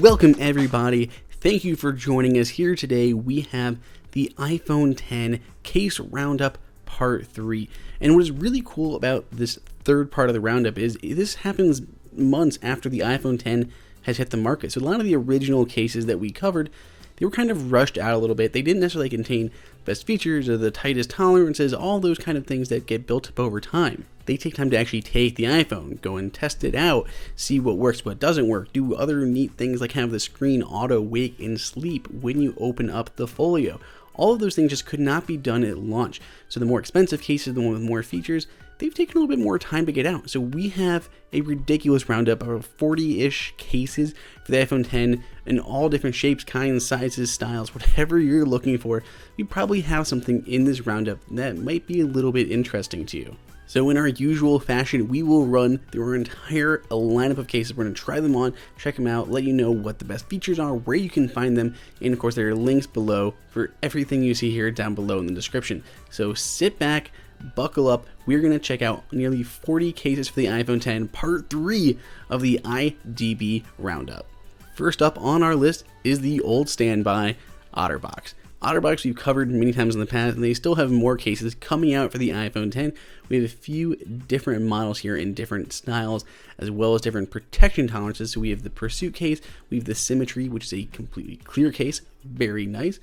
Welcome everybody, thank you for joining us here today. We have the iPhone X case roundup part 3. And what is really cool about this third part of the roundup is this happens months after the iPhone X has hit the market. So a lot of the original cases that we covered, they were kind of rushed out a little bit. They didn't necessarily contain best features or the tightest tolerances, all those kind of things that get built up over time. They take time to actually take the iPhone, go and test it out, see what works, what doesn't work, do other neat things like have the screen auto wake and sleep when you open up the Folio. All of those things just could not be done at launch. So the more expensive cases, the one with more features, they've taken a little bit more time to get out. So we have a ridiculous roundup of 40-ish cases for the iPhone X in all different shapes, kinds, sizes, styles, whatever you're looking for. We probably have something in this roundup that might be a little bit interesting to you. So in our usual fashion, we will run through our entire lineup of cases. We're going to try them on, check them out, let you know what the best features are, where you can find them, and of course there are links below for everything you see here down below in the description. So sit back, buckle up, we're going to check out nearly 40 cases for the iPhone X, part 3 of the IDB Roundup. First up on our list is the old standby OtterBox. OtterBox we've covered many times in the past, and they still have more cases coming out for the iPhone X. We have a few different models here in different styles, as well as different protection tolerances. So we have the Pursuit case, we have the Symmetry, which is a completely clear case, very nice.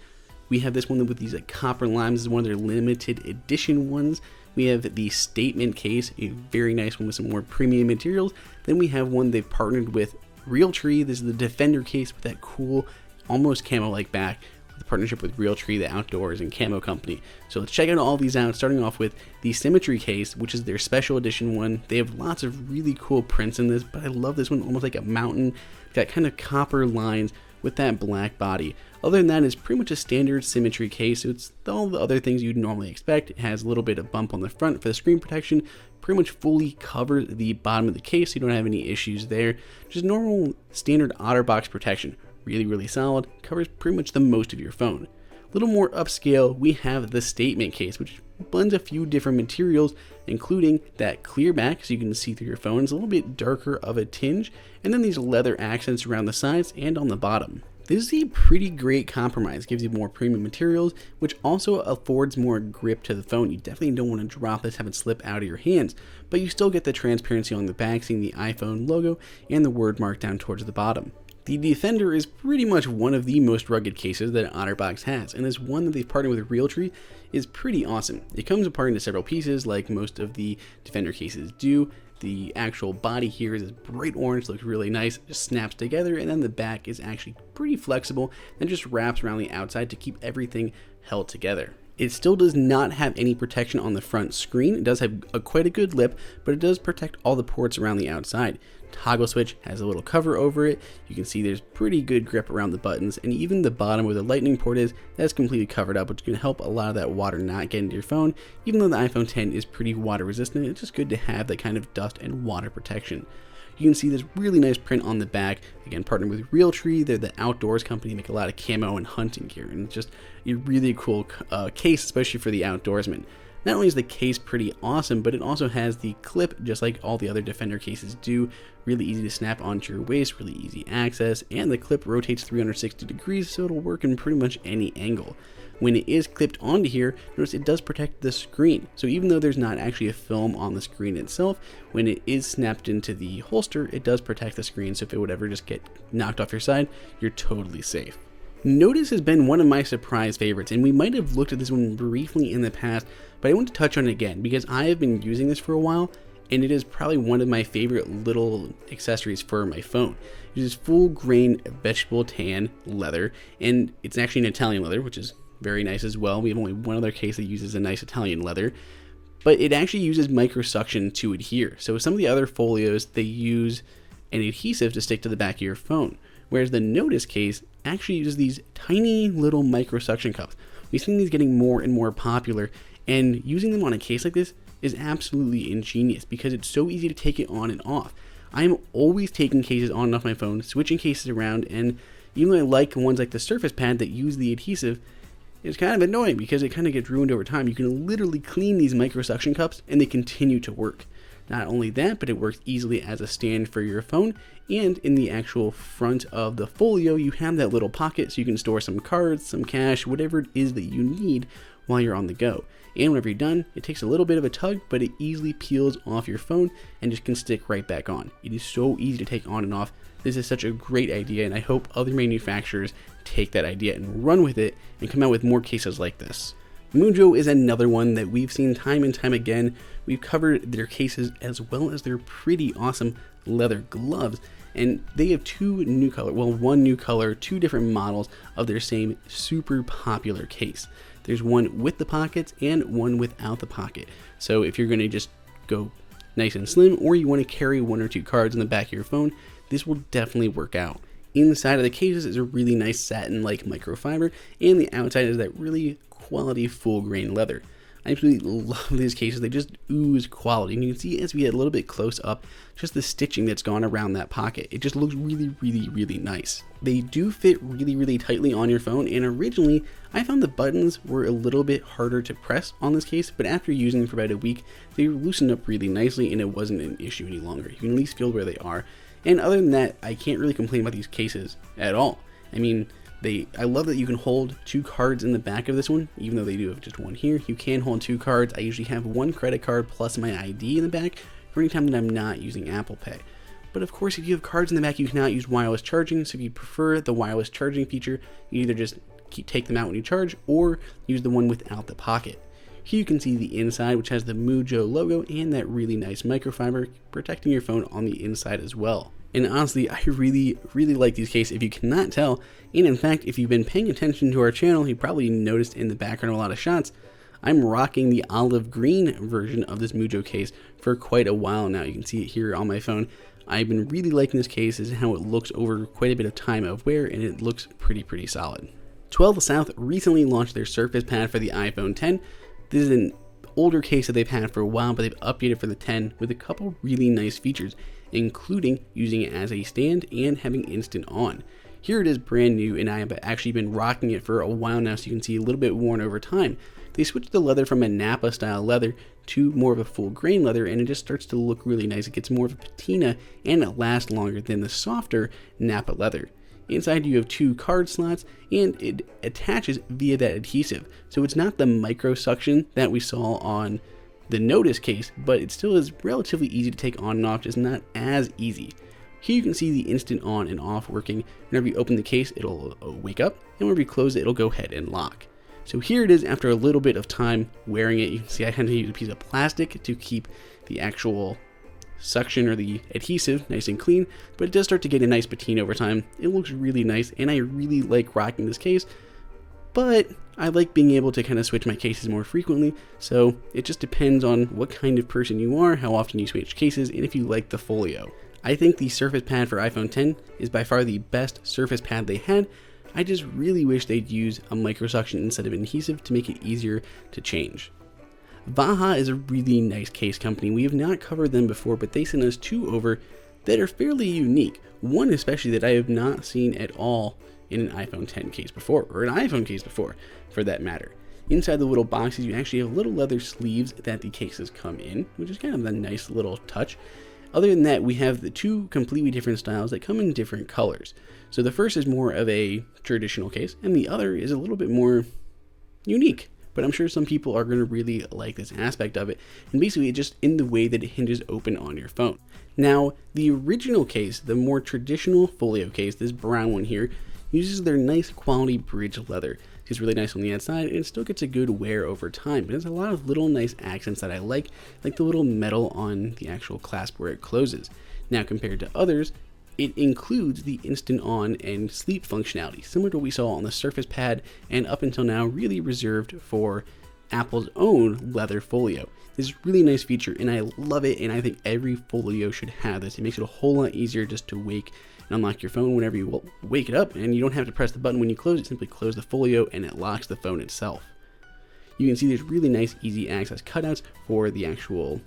We have this one with these copper limes, this is one of their limited edition ones. We have the Statement case, a very nice one with some more premium materials. Then we have one they've partnered with Realtree. This is the Defender case with that cool, almost camo-like back. Partnership with Realtree, the outdoors and camo company. So let's check out all these out, starting off with the Symmetry case, which is their special edition one. They have lots of really cool prints in this, but I love this one, almost like a mountain. It's got kind of copper lines with that black body. Other than that, it's pretty much a standard Symmetry case. So it's all the other things you'd normally expect. It has a little bit of bump on the front for the screen protection, pretty much fully covers the bottom of the case, so you don't have any issues there. Just normal standard OtterBox protection. Really solid, covers pretty much the most of your phone. A little more upscale, we have the Statement case, which blends a few different materials, including that clear back so you can see through your phone. It's a little bit darker of a tinge, and then these leather accents around the sides and on the bottom. This is a pretty great compromise, gives you more premium materials, which also affords more grip to the phone. You definitely don't want to drop this, have it slip out of your hands, but you still get the transparency on the back, seeing the iPhone logo and the word mark down towards the bottom. The Defender is pretty much one of the most rugged cases that OtterBox has, and this one that they've partnered with Realtree is pretty awesome. It comes apart into several pieces like most of the Defender cases do. The actual body here is bright orange, looks really nice, just snaps together, and then the back is actually pretty flexible and just wraps around the outside to keep everything held together. It still does not have any protection on the front screen. It does have quite a good lip, but it does protect all the ports around the outside. Toggle switch has a little cover over it. You can see there's pretty good grip around the buttons, and even the bottom where the lightning port is, that's completely covered up, which can help a lot of that water not get into your phone. Even though the iPhone X is pretty water resistant, it's just good to have that kind of dust and water protection. You can see this really nice print on the back. Again, partnered with Realtree. They're the outdoors company, make a lot of camo and hunting gear, and it's just a really cool case, especially for the outdoorsman. Not only is the case pretty awesome, but it also has the clip, just like all the other Defender cases do. Really easy to snap onto your waist, really easy access, and the clip rotates 360 degrees, so it'll work in pretty much any angle. When it is clipped onto here, notice it does protect the screen. So even though there's not actually a film on the screen itself, when it is snapped into the holster, it does protect the screen, so if it would ever just get knocked off your side, you're totally safe. Notice has been one of my surprise favorites, and we might have looked at this one briefly in the past, but I want to touch on it again because I have been using this for a while, and it is probably one of my favorite little accessories for my phone. It is full grain vegetable tan leather, and it's actually an Italian leather, which is very nice as well. We have only one other case that uses a nice Italian leather, but it actually uses microsuction to adhere. So some of the other folios, they use an adhesive to stick to the back of your phone, whereas the Notice case actually uses these tiny little microsuction cups. We've seen these getting more and more popular, and using them on a case like this is absolutely ingenious because it's so easy to take it on and off. I'm always taking cases on and off my phone, switching cases around, and even though I like ones like the Surface Pad that use the adhesive, it's kind of annoying because it kind of gets ruined over time. You can literally clean these microsuction cups and they continue to work. Not only that, but it works easily as a stand for your phone, and in the actual front of the Folio, you have that little pocket so you can store some cards, some cash, whatever it is that you need while you're on the go. And whenever you're done, it takes a little bit of a tug, but it easily peels off your phone and just can stick right back on. It is so easy to take on and off. This is such a great idea, and I hope other manufacturers take that idea and run with it and come out with more cases like this. Mujo is another one that we've seen time and time again. We've covered their cases as well as their pretty awesome leather gloves, and they have one new color, two different models of their same super popular case. There's one with the pockets and one without the pocket. So if you're going to just go nice and slim, or you want to carry one or two cards in the back of your phone, this will definitely work out. Inside of the cases is a really nice satin-like microfiber, and the outside is that really quality full grain leather. I absolutely love these cases. They just ooze quality, and you can see as we get a little bit close up, just the stitching that's gone around that pocket. It just looks really, really, really nice. They do fit really, really tightly on your phone, and originally I found the buttons were a little bit harder to press on this case, but after using them for about a week, they loosened up really nicely and it wasn't an issue any longer. You can at least feel where they are. And other than that, I can't really complain about these cases at all. I mean, I love that you can hold two cards in the back of this one, even though they do have just one here. You can hold two cards. I usually have one credit card plus my ID in the back for any time that I'm not using Apple Pay. But of course, if you have cards in the back, you cannot use wireless charging. So if you prefer the wireless charging feature, you either just take them out when you charge or use the one without the pocket. Here you can see the inside, which has the Mujo logo and that really nice microfiber protecting your phone on the inside as well. And honestly, I really, really like these cases if you cannot tell. And in fact, if you've been paying attention to our channel, you probably noticed in the background of a lot of shots, I'm rocking the olive green version of this Mujo case for quite a while now. You can see it here on my phone. I've been really liking this case and how it looks over quite a bit of time of wear, and it looks pretty solid. 12 South recently launched their Surface Pad for the iPhone 10. This is an older case that they've had for a while, but they've updated for the 10 with a couple really nice features, including using it as a stand and having instant on. Here it is brand new, and I have actually been rocking it for a while now, so you can see a little bit worn over time. They switched the leather from a Napa style leather to more of a full grain leather, and it just starts to look really nice. It gets more of a patina and it lasts longer than the softer Napa leather. Inside you have two card slots, and it attaches via that adhesive. So it's not the micro suction that we saw on the Notice case, but it still is relatively easy to take on and off, just not as easy. Here you can see the instant on and off working. Whenever you open the case, it'll wake up, and whenever you close it, it'll go ahead and lock. So here it is after a little bit of time wearing it. You can see I had to use a piece of plastic to keep the actual suction or the adhesive nice and clean, but it does start to get a nice patina over time. It looks really nice, and I really like rocking this case, but I like being able to kind of switch my cases more frequently, so it just depends on what kind of person you are, how often you switch cases, and if you like the Folio. I think the Surface Pad for iPhone 10 is by far the best Surface Pad they had. I just really wish they'd use a microsuction instead of an adhesive to make it easier to change. Vaha is a really nice case company. We have not covered them before, but they sent us two over that are fairly unique. One especially that I have not seen at all in an iPhone 10 case before, or an iPhone case before, for that matter. Inside the little boxes, you actually have little leather sleeves that the cases come in, which is kind of a nice little touch. Other than that, we have the two completely different styles that come in different colors. So the first is more of a traditional case, and the other is a little bit more unique. But I'm sure some people are going to really like this aspect of it, and basically it's just in the way that it hinges open on your phone. Now, the original case, the more traditional Folio case, this brown one here, uses their nice quality bridge leather. It's really nice on the outside, and it still gets a good wear over time, but it's a lot of little nice accents that I like the little metal on the actual clasp where it closes. Now, compared to others, it includes the instant on and sleep functionality, similar to what we saw on the Surface Pad, and up until now really reserved for Apple's own leather Folio. This is a really nice feature, and I love it, and I think every Folio should have this. It makes it a whole lot easier just to wake and unlock your phone whenever you wake it up, and you don't have to press the button when you close it. Simply close the Folio and it locks the phone itself. You can see there's really nice easy access cutouts for the actual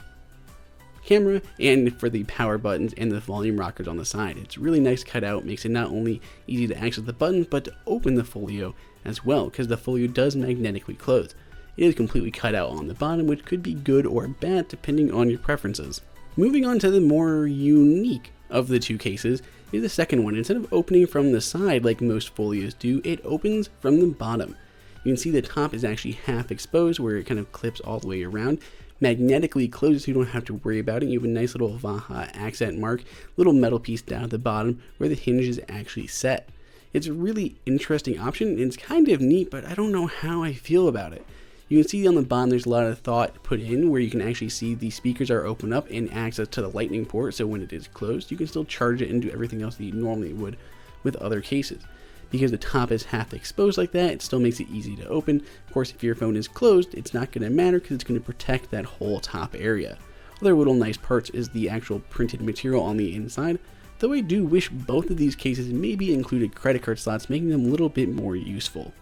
camera and for the power buttons and the volume rockers on the side. It's really nice cutout, makes it not only easy to access the button but to open the Folio as well, because the Folio does magnetically close. It is completely cut out on the bottom, which could be good or bad depending on your preferences. Moving on to the more unique of the two cases is the second one. Instead of opening from the side like most folios do, it opens from the bottom. You can see the top is actually half exposed where it kind of clips all the way around. Magnetically closes so you don't have to worry about it. You have a nice little Vaha accent mark, little metal piece down at the bottom where the hinge is actually set. It's a really interesting option. It's kind of neat, but I don't know how I feel about it. You can see on the bottom there's a lot of thought put in where you can actually see the speakers are open up and access to the lightning port, so when it is closed you can still charge it and do everything else that you normally would with other cases. Because the top is half exposed like that, it still makes it easy to open. Of course, if your phone is closed, it's not going to matter because it's going to protect that whole top area. Other little nice parts is the actual printed material on the inside, though I do wish both of these cases maybe included credit card slots, making them a little bit more useful.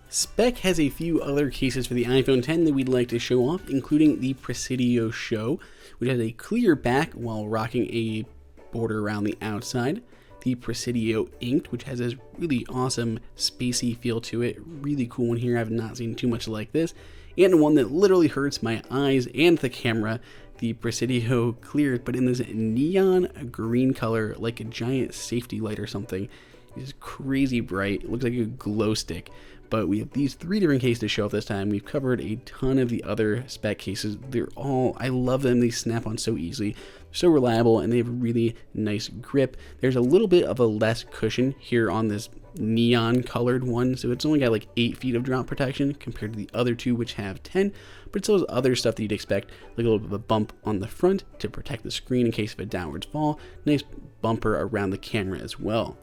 Spec has a few other cases for the iPhone X that we'd like to show off, including the Presidio Show, which has a clear back while rocking a border around the outside. The Presidio Inked, which has this really awesome spacey feel to it. Really cool one here. I've not seen too much like this. And one that literally hurts my eyes and the camera. The Presidio Clear, but in this neon green color, like a giant safety light or something. It's crazy bright. It looks like a glow stick. But we have these three different cases to show off this time. We've covered a ton of the other spec cases. I love them. They snap on so easily, so reliable, and they have a really nice grip. There's a little bit of a less cushion here on this neon colored one, so it's only got like 8 feet of drop protection compared to the other two, which have 10, but it still has other stuff that you'd expect, like a little bit of a bump on the front to protect the screen in case of a downwards fall. Nice bumper around the camera as well.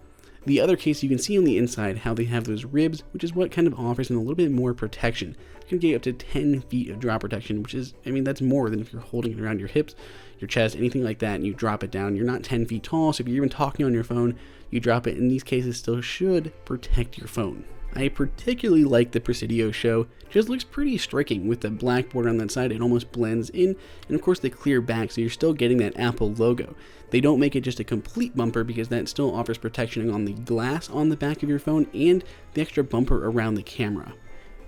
The other case, you can see on the inside how they have those ribs, which is what kind of offers them a little bit more protection. You can get up to 10 feet of drop protection, which is, that's more than if you're holding it around your hips, your chest, anything like that, and you drop it down. You're not 10 feet tall, so if you're even talking on your phone, you drop it. In these cases, still should protect your phone. I particularly like the Presidio Show. It just looks pretty striking with the black border on that side. It almost blends in, and of course the clear back, so you're still getting that Apple logo. They don't make it just a complete bumper because that still offers protection on the glass on the back of your phone and the extra bumper around the camera.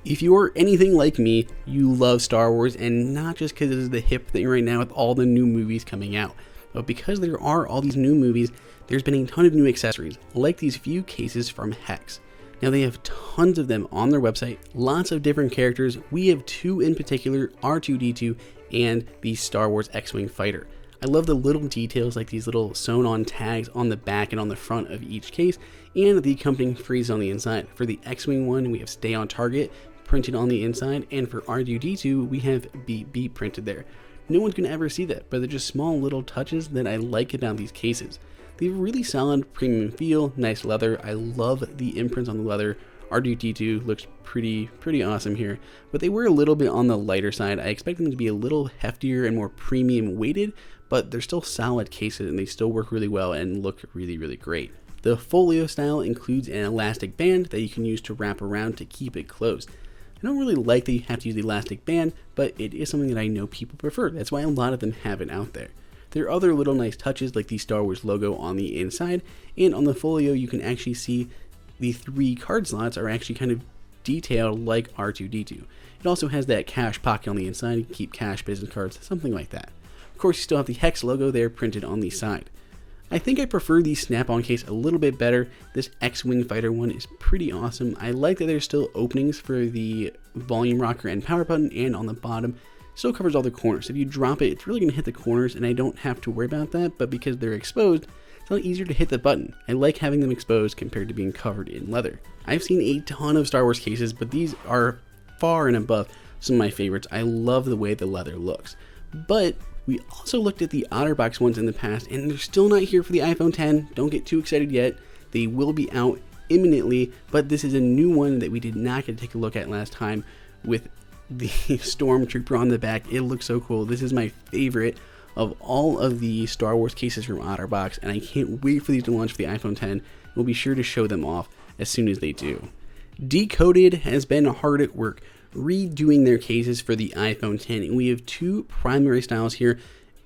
If you're anything like me, you love Star Wars, and not just because it is the hip thing right now with all the new movies coming out, but because there are all these new movies, there's been a ton of new accessories, like these few cases from Hex. Now they have tons of them on their website, lots of different characters. We have two in particular, R2-D2 and the Star Wars X-Wing fighter. I love the little details like these little sewn on tags on the back and on the front of each case, and the accompanying phrases on the inside. For the X-Wing one, we have Stay on Target printed on the inside, and for R2-D2, we have Beep Beep printed there. No one's going to ever see that, but they're just small little touches that I like about these cases. They have a really solid premium feel, nice leather. I love the imprints on the leather. R2-D2 looks pretty awesome here, but they were a little bit on the lighter side. I expect them to be a little heftier and more premium weighted, but they're still solid cases and they still work really well and look really great. The Folio style includes an elastic band that you can use to wrap around to keep it closed. I don't really like that you have to use the elastic band, but it is something that I know people prefer. That's why a lot of them have it out there. There are other little nice touches like the Star Wars logo on the inside, and on the Folio you can actually see the 3 card slots are actually kind of detailed like R2-D2. It also has that cash pocket on the inside. You can keep cash, business cards, something like that. Of course, you still have the Hex logo there printed on the side. I think I prefer the snap-on case a little bit better. This X-Wing fighter one is pretty awesome. I like that there's still openings for the volume rocker and power button, and on the bottom still covers all the corners. If you drop it, it's really going to hit the corners, and I don't have to worry about that, but because they're exposed, it's a lot easier to hit the button. I like having them exposed compared to being covered in leather. I've seen a ton of Star Wars cases, but these are far and above some of my favorites. I love the way the leather looks. But we also looked at the OtterBox ones in the past, and they're still not here for the iPhone X. Don't get too excited yet. They will be out imminently, but this is a new one that we did not get to take a look at last time with the Stormtrooper on the back. It looks so cool. This is my favorite of all of the Star Wars cases from OtterBox, and I can't wait for these to launch for the iPhone X. We'll be sure to show them off as soon as they do. Decoded has been hard at work redoing their cases for the iPhone X, and we have 2 primary styles here,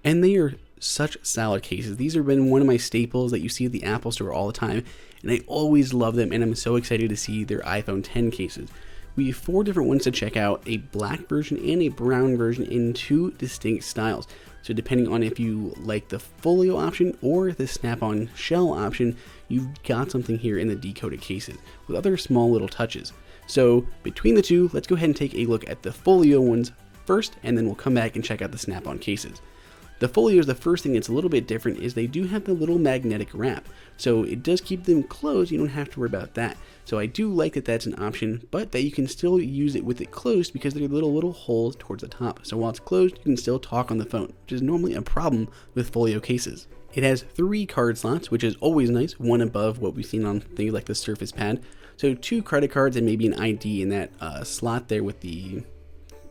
and they are such solid cases. These have been one of my staples that you see at the Apple Store all the time, and I always love them, and I'm so excited to see their iPhone X cases. We have 4 different ones to check out, a black version and a brown version in 2 distinct styles. So depending on if you like the Folio option or the snap-on shell option, you've got something here in the decoded cases with other small little touches. So between the two, let's go ahead and take a look at the Folio ones first, and then we'll come back and check out the snap-on cases. The Folios, the first thing that's a little bit different is they do have the little magnetic wrap. So it does keep them closed, you don't have to worry about that. So I do like that that's an option, but that you can still use it with it closed because there are little holes towards the top. So while it's closed, you can still talk on the phone, which is normally a problem with Folio cases. It has 3 card slots, which is always nice, one above what we've seen on things like the Surface Pad. So 2 credit cards and maybe an ID in that slot there with the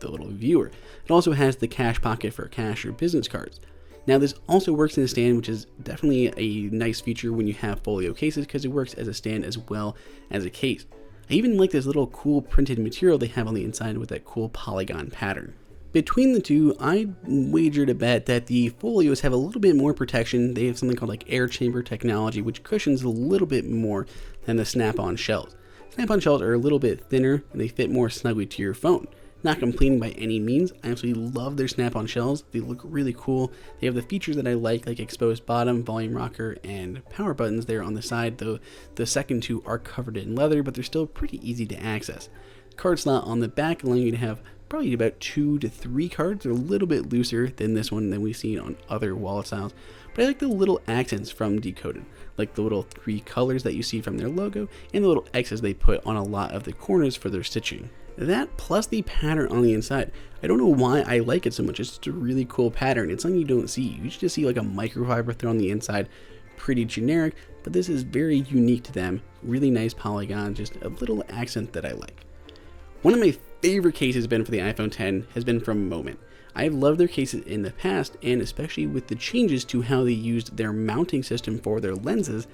little viewer. It also has the cash pocket for cash or business cards. Now this also works in a stand, which is definitely a nice feature when you have Folio cases because it works as a stand as well as a case. I even like this little cool printed material they have on the inside with that cool polygon pattern. Between the two, I wagered a bet that the Folios have a little bit more protection. They have something called like air chamber technology, which cushions a little bit more than the snap-on shells. Snap-on shells are a little bit thinner and they fit more snugly to your phone. Not complaining by any means. I absolutely love their snap-on shells. They look really cool. They have the features that I like exposed bottom, volume rocker, and power buttons there on the side, though the second 2 are covered in leather, but they're still pretty easy to access. Card slot on the back allowing you to have probably about 2 to 3 cards. They're a little bit looser than this one than we've seen on other wallet styles, but I like the little accents from Decoded, like the little 3 colors that you see from their logo and the little X's they put on a lot of the corners for their stitching. That plus the pattern on the inside. I don't know why I like it so much. It's just a really cool pattern. It's something you don't see. You just see like a microfiber thread on the inside. Pretty generic, but this is very unique to them. Really nice polygon, just a little accent that I like. One of my favorite cases for the iPhone X has been from Moment. I've loved their cases in the past, and especially with the changes to how they used their mounting system for their lenses,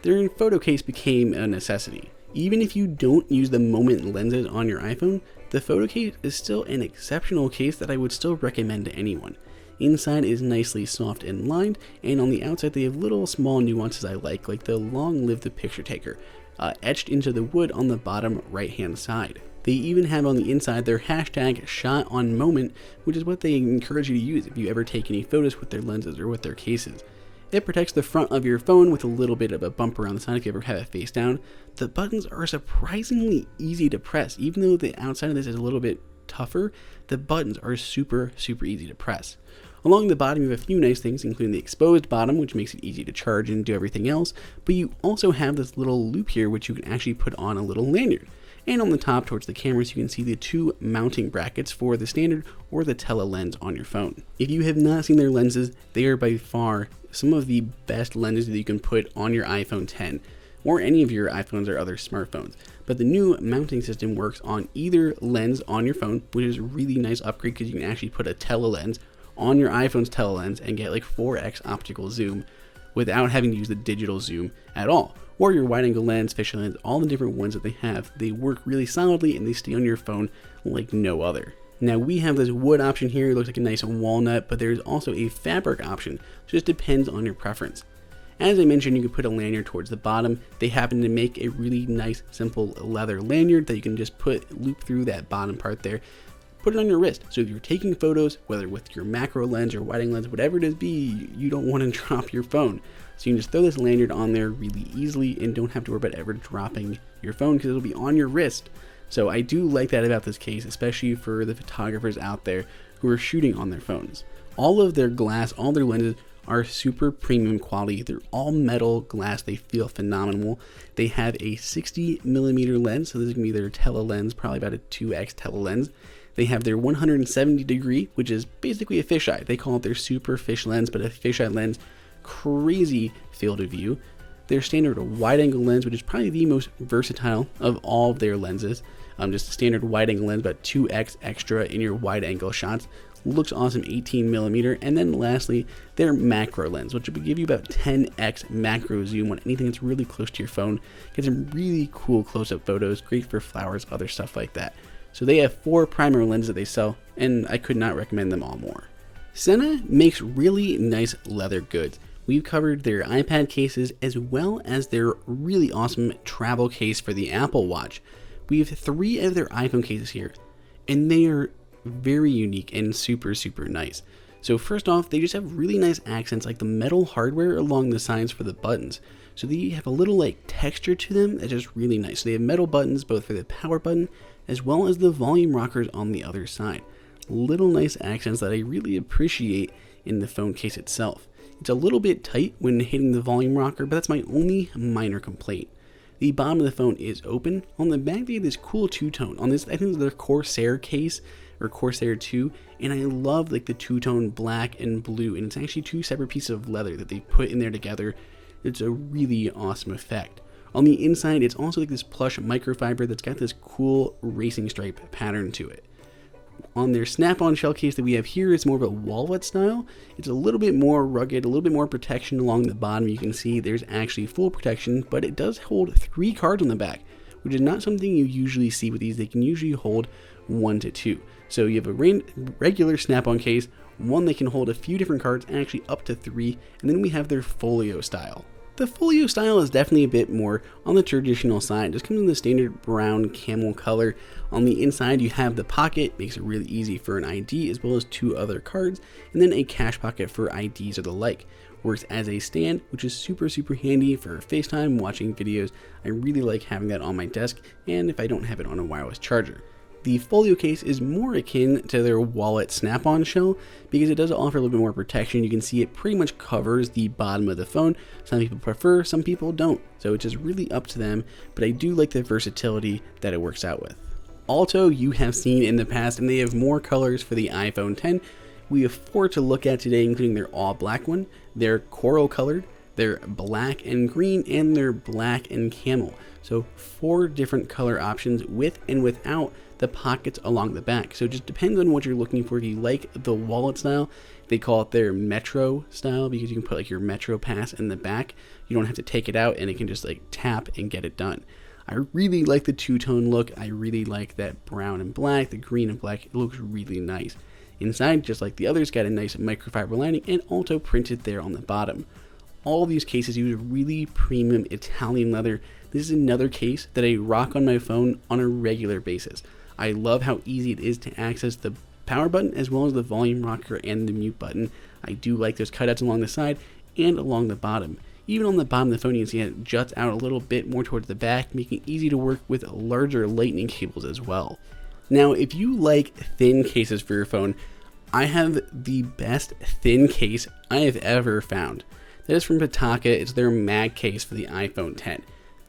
their photo case became a necessity. Even if you don't use the Moment lenses on your iPhone, the photo case is still an exceptional case that I would still recommend to anyone. Inside is nicely soft and lined, and on the outside they have little small nuances I like the long live the picture taker, etched into the wood on the bottom right hand side. They even have on the inside their hashtag shot on moment, which is what they encourage you to use if you ever take any photos with their lenses or with their cases. It protects the front of your phone with a little bit of a bumper on the side if you ever have it face down. The buttons are surprisingly easy to press. Even though the outside of this is a little bit tougher, the buttons are super easy to press. Along the bottom you have a few nice things, including the exposed bottom, which makes it easy to charge and do everything else, but you also have this little loop here which you can actually put on a little lanyard. And on the top towards the cameras you can see the 2 mounting brackets for the standard or the tele lens on your phone. If you have not seen their lenses, they are by far some of the best lenses that you can put on your iPhone X or any of your iPhones or other smartphones. But the new mounting system works on either lens on your phone, which is a really nice upgrade because you can actually put a tele lens on your iPhone's tele lens and get 4x optical zoom without having to use the digital zoom at all. Or your wide angle lens, fisheye lens, all the different ones that they have, they work really solidly and they stay on your phone like no other. Now we have this wood option here, it looks like a nice walnut, but there's also a fabric option, so it just depends on your preference. As I mentioned, you can put a lanyard towards the bottom. They happen to make a really nice simple leather lanyard that you can just loop through that bottom part there, put it on your wrist. So if you're taking photos, whether with your macro lens or wide angle lens, whatever it is you don't want to drop your phone. So you can just throw this lanyard on there really easily and don't have to worry about ever dropping your phone because it'll be on your wrist. So I do like that about this case, especially for the photographers out there who are shooting on their phones. All of their glass, all their lenses are super premium quality. They're all metal glass. They feel phenomenal. They have a 60mm lens, so this is going to be their tele lens, probably about a 2x tele lens. They have their 170 degree, which is basically a fisheye. They call it their super fish lens, but a fisheye lens, crazy field of view. Their standard wide angle lens, which is probably the most versatile of all of their lenses. Just a standard wide angle lens, about 2x extra in your wide angle shots. Looks awesome, 18mm. And then lastly, their macro lens, which will give you about 10x macro zoom on anything that's really close to your phone. Get some really cool close-up photos, great for flowers, other stuff like that. So they have 4 primary lenses that they sell, and I could not recommend them all more. SENA makes really nice leather goods. We've covered their iPad cases as well as their really awesome travel case for the Apple Watch. We have 3 of their iPhone cases here, and they are very unique and super nice. So first off, they just have really nice accents like the metal hardware along the sides for the buttons. So they have a little like texture to them that's just really nice. So they have metal buttons both for the power button as well as the volume rockers on the other side. Little nice accents that I really appreciate in the phone case itself. It's a little bit tight when hitting the volume rocker, but that's my only minor complaint. The bottom of the phone is open. On the back they have this cool two-tone. On this, I think it's their Corsair case, or Corsair 2, and I love like the two-tone black and blue, and it's actually two separate pieces of leather that they put in there together. It's a really awesome effect. On the inside, it's also like this plush microfiber that's got this cool racing stripe pattern to it. On their snap-on shell case that we have here, it's more of a wallet style. It's a little bit more rugged, a little bit more protection along the bottom. You can see there's actually full protection, but it does hold 3 cards on the back, which is not something you usually see with these. They can usually hold 1 to 2. So you have a regular snap-on case, one that can hold a few different cards, actually up to 3, and then we have their Folio style. The Folio style is definitely a bit more on the traditional side. It just comes in the standard brown camel color. On the inside you have the pocket, makes it really easy for an ID as well as 2 other cards, and then a cash pocket for IDs or the like. Works as a stand, which is super handy for FaceTime, watching videos. I really like having that on my desk, and if I don't have it on a wireless charger. The Folio case is more akin to their wallet snap-on shell because it does offer a little bit more protection. You can see it pretty much covers the bottom of the phone. Some people prefer, some people don't. So it's just really up to them, but I do like the versatility that it works out with. Alto you have seen in the past, and they have more colors for the iPhone 10. We have 4 to look at today, including their all black one, their coral colored, their black and green, and their black and camel. So 4 different color options with and without the pockets along the back. So it just depends on what you're looking for. If you like the wallet style, they call it their Metro style because you can put like your Metro pass in the back. You don't have to take it out and it can just like tap and get it done. I really like the two-tone look. I really like that brown and black, the green and black. It looks really nice. Inside, just like the others, got a nice microfiber lining and Alto printed there on the bottom. All these cases use really premium Italian leather. This is another case that I rock on my phone on a regular basis. I love how easy it is to access the power button as well as the volume rocker and the mute button. I do like those cutouts along the side and along the bottom. Even on the bottom of the phone you can see it juts out a little bit more towards the back, making it easy to work with larger lightning cables as well. Now if you like thin cases for your phone, I have the best thin case I have ever found. That is from PITAKA. It's their mag case for the iPhone 10.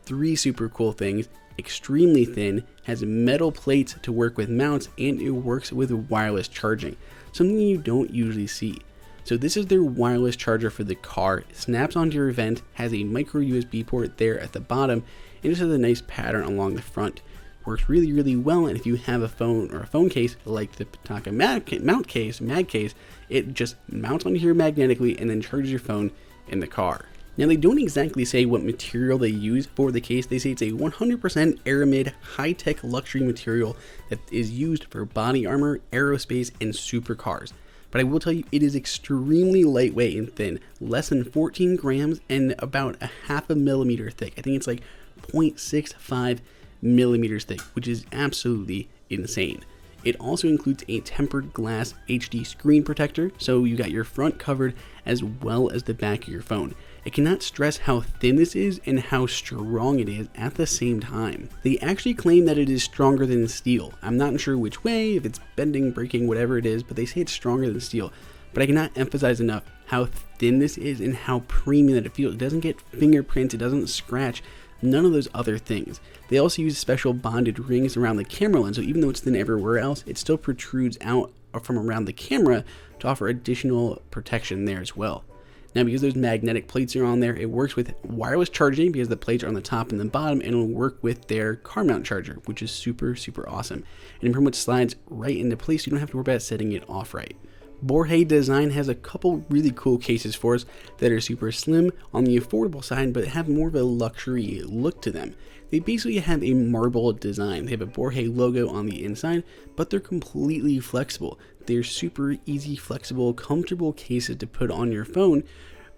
3 super cool things. Extremely thin, has metal plates to work with mounts, and it works with wireless charging, something you don't usually see. So this is their wireless charger for the car. It snaps onto your vent, has a micro USB port there at the bottom, and just has a nice pattern along the front. Works really well, and if you have a phone or a phone case like the PITAKA mag case, it just mounts onto here magnetically and then charges your phone in the car. Now they don't exactly say what material they use for the case. They say it's a 100% aramid high-tech luxury material that is used for body armor, aerospace, and supercars. But I will tell you, it is extremely lightweight and thin, less than 14 grams and about a half a millimeter thick. I think it's like 0.65 millimeters thick, which is absolutely insane. It also includes a tempered glass HD screen protector, so you got your front covered as well as the back of your phone. I cannot stress how thin this is and how strong it is at the same time. They actually claim that it is stronger than steel. I'm not sure which way, if it's bending, breaking, whatever it is, but they say it's stronger than steel. But I cannot emphasize enough how thin this is and how premium that it feels. It doesn't get fingerprints, it doesn't scratch, none of those other things. They also use special bonded rings around the camera lens, so even though it's thin everywhere else, it still protrudes out from around the camera to offer additional protection there as well. Now, because those magnetic plates are on there, it works with wireless charging because the plates are on the top and the bottom, and it'll work with their car mount charger, which is super awesome. And it pretty much slides right into place, so you don't have to worry about setting it off right. Borhe Design has a couple really cool cases for us that are super slim on the affordable side, but have more of a luxury look to them. They basically have a marble design. They have a Borhe logo on the inside, but they're completely flexible. They're super easy, flexible, comfortable cases to put on your phone,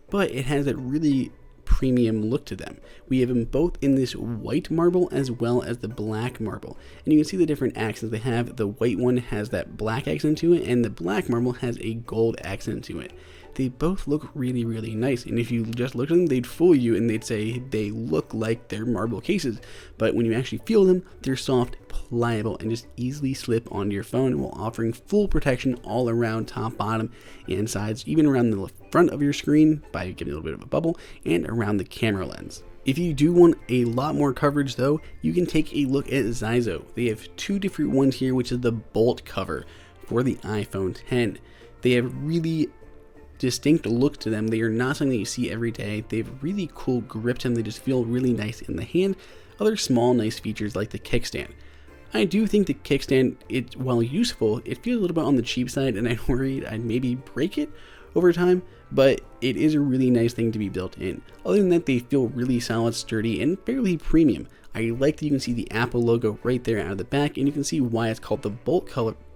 but it has that really premium look to them. We have them both in this white marble as well as the black marble, and you can see the different accents they have. The white one has that black accent to it, and the black marble has a gold accent to it. They both look really, really nice, and if you just look at them, they'd fool you and they'd say they look like they're marble cases, but when you actually feel them, they're soft, pliable, and just easily slip onto your phone while offering full protection all around, top, bottom, and sides, even around the front of your screen by giving a little bit of a bubble, and around the camera lens. If you do want a lot more coverage though, you can take a look at Zyzo. They have two different ones here, which is the bolt cover for the iPhone 10. They have really distinct look to them. They are not something that you see every day. They have really cool grip to them. They just feel really nice in the hand. Other small nice features like the kickstand. I do think the kickstand, while useful, it feels a little bit on the cheap side, and I'm worried I'd maybe break it over time, but it is a really nice thing to be built in. Other than that, they feel really solid, sturdy, and fairly premium. I like that you can see the Apple logo right there out of the back, and you can see why it's called the bolt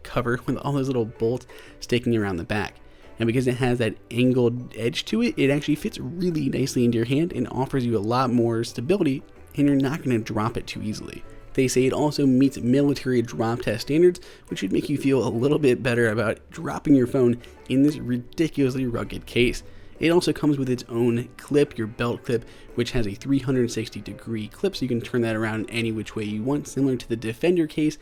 cover with all those little bolts sticking around the back. And because it has that angled edge to it, it actually fits really nicely into your hand and offers you a lot more stability, and you're not going to drop it too easily. They say it also meets military drop test standards, which should make you feel a little bit better about dropping your phone in this ridiculously rugged case. It also comes with its own clip, your belt clip, which has a 360-degree clip, so you can turn that around any which way you want, similar to the Defender case.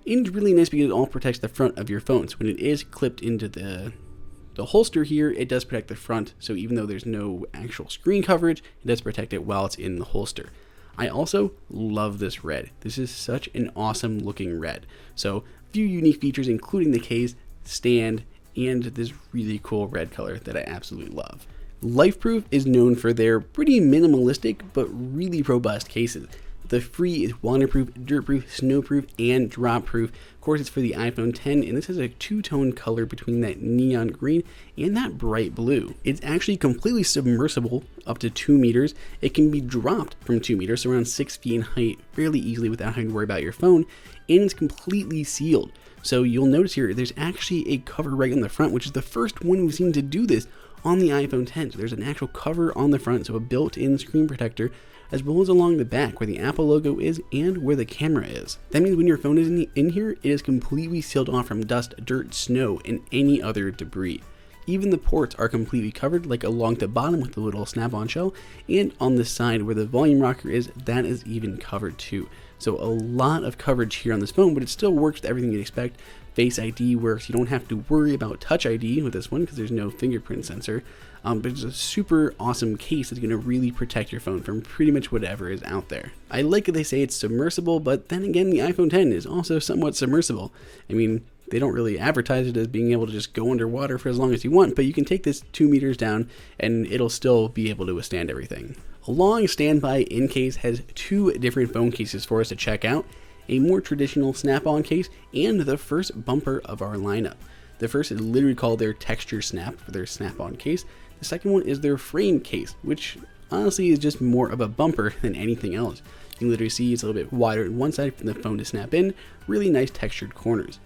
And it's really nice because it all protects the front of your phone. So when it is clipped into the holster here, it does protect the front, so even though there's no actual screen coverage, it does protect it while it's in the holster. I also love this red. This is such an awesome looking red. So a few unique features, including the case, stand, and this really cool red color that I absolutely love. LifeProof is known for their pretty minimalistic but really robust cases. The Free is waterproof, dirtproof, snowproof, and dropproof. Of course, it's for the iPhone 10, and this has a two-tone color between that neon green and that bright blue. It's actually completely submersible up to 2 meters. It can be dropped from 2 meters, so around 6 feet in height, fairly easily without having to worry about your phone, and it's completely sealed. So you'll notice here, there's actually a cover right on the front, which is the first one we've seen to do this on the iPhone 10. So there's an actual cover on the front, so a built-in screen protector, as well as along the back where the Apple logo is and where the camera is. That means when your phone is in here, it is completely sealed off from dust, dirt, snow, and any other debris. Even the ports are completely covered, like along the bottom with the little snap-on shell, and on the side where the volume rocker is, that is even covered too. So a lot of coverage here on this phone, but it still works with everything you'd expect. Face ID works. You don't have to worry about Touch ID with this one because there's no fingerprint sensor. But it's a super awesome case that's going to really protect your phone from pretty much whatever is out there. I like that they say it's submersible, but then again, the iPhone 10 is also somewhat submersible. I mean, they don't really advertise it as being able to just go underwater for as long as you want, but you can take this 2 meters down and it'll still be able to withstand everything. A long standby in case has 2 different phone cases for us to check out. A more traditional snap-on case and the first bumper of our lineup. The first is literally called their Texture Snap for their snap-on case. The second one is their frame case, which honestly is just more of a bumper than anything else. You can literally see it's a little bit wider on one side for the phone to snap in, really nice textured corners.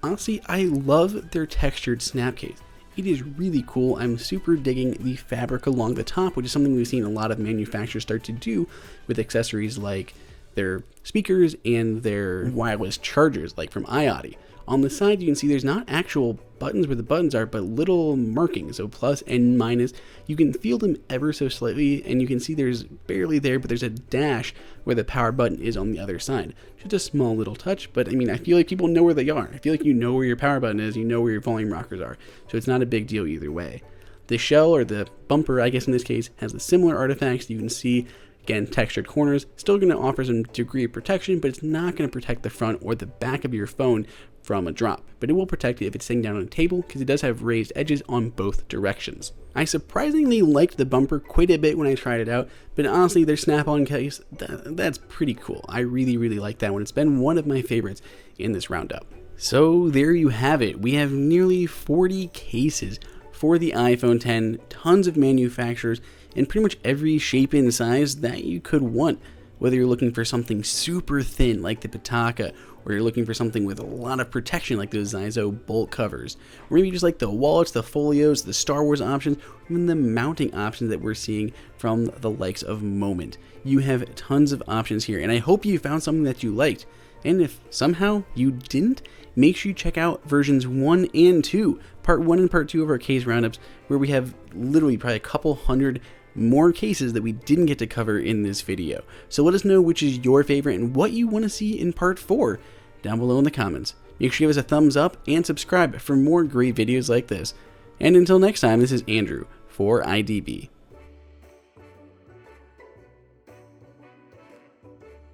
Honestly, I love their textured snap case. It is really cool. I'm super digging the fabric along the top, which is something we've seen a lot of manufacturers start to do with accessories like their speakers and their wireless chargers, like from iAudio. On the side, you can see there's not actual buttons where the buttons are, but little markings, so plus and minus. You can feel them ever so slightly, and you can see there's barely there, but there's a dash where the power button is on the other side. Just a small little touch, but I mean, I feel like people know where they are. I feel like you know where your power button is, you know where your volume rockers are, so it's not a big deal either way. The shell, or the bumper, I guess in this case, has a similar artifacts. You can see, again, textured corners, still going to offer some degree of protection, but it's not going to protect the front or the back of your phone from a drop, but it will protect it if it's sitting down on a table because it does have raised edges on both directions. I surprisingly liked the bumper quite a bit when I tried it out, but honestly their snap-on case, that's pretty cool. I really like that one. It's been one of my favorites in this roundup. So there you have it. We have nearly 40 cases for the iPhone 10, tons of manufacturers, and pretty much every shape and size that you could want. whether you're looking for something super thin like the PITAKA, or you're looking for something with a lot of protection like those Zyzo bolt covers, or maybe just like the wallets, the folios, the Star Wars options, even the mounting options that we're seeing from the likes of Moment. You have tons of options here, and I hope you found something that you liked. And if somehow you didn't, make sure you check out versions 1 and 2, part 1 and part 2 of our case roundups, where we have literally probably a couple hundred more cases that we didn't get to cover in this video. So let us know which is your favorite and what you want to see in part 4 down below in the comments. Make sure you give us a thumbs up and subscribe for more great videos like this. And until next time, this is Andrew for IDB.